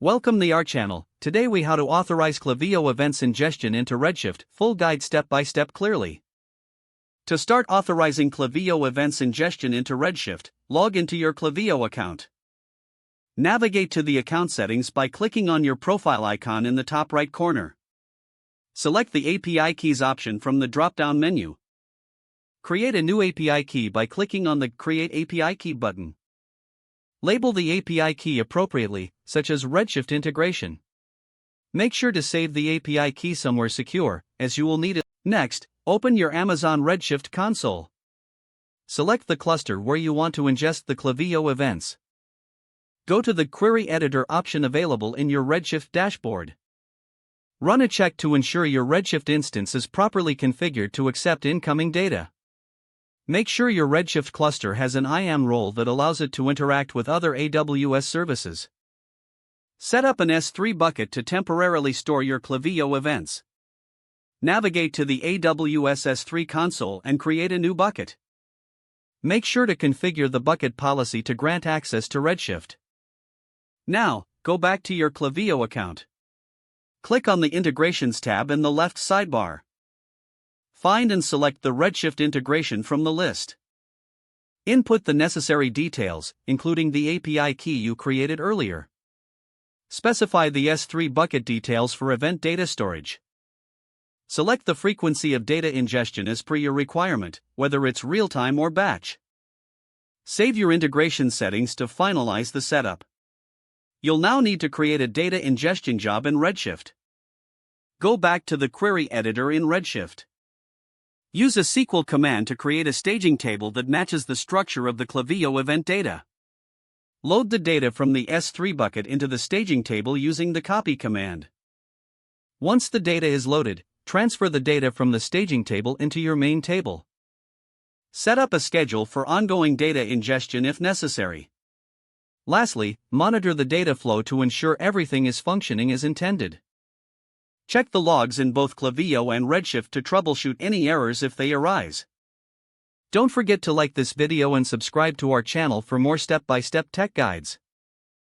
Welcome to our channel. Today we how to authorize Klaviyo events ingestion into Redshift, full guide step by step clearly. To start authorizing Klaviyo events ingestion into Redshift, log into your Klaviyo account. Navigate to the account settings by clicking on your profile icon in the top right corner. Select the API keys option from the drop-down menu. Create a new API key by clicking on the Create API Key button. Label the API key appropriately, such as Redshift integration. Make sure to save the API key somewhere secure, as you will need it. Next, open your Amazon Redshift console. Select the cluster where you want to ingest the Klaviyo events. Go to the Query Editor option available in your Redshift dashboard. Run a check to ensure your Redshift instance is properly configured to accept incoming data. Make sure your Redshift cluster has an IAM role that allows it to interact with other AWS services. Set up an S3 bucket to temporarily store your Klaviyo events. Navigate to the AWS S3 console and create a new bucket. Make sure to configure the bucket policy to grant access to Redshift. Now, go back to your Klaviyo account. Click on the Integrations tab in the left sidebar. Find and select the Redshift integration from the list. Input the necessary details, including the API key you created earlier. Specify the S3 bucket details for event data storage. Select the frequency of data ingestion as per your requirement, whether it's real-time or batch. Save your integration settings to finalize the setup. You'll now need to create a data ingestion job in Redshift. Go back to the Query Editor in Redshift. Use a SQL command to create a staging table that matches the structure of the Klaviyo event data. Load the data from the S3 bucket into the staging table using the copy command. Once the data is loaded, transfer the data from the staging table into your main table. Set up a schedule for ongoing data ingestion if necessary. Lastly, monitor the data flow to ensure everything is functioning as intended. Check the logs in both Klaviyo and Redshift to troubleshoot any errors if they arise. Don't forget to like this video and subscribe to our channel for more step-by-step tech guides.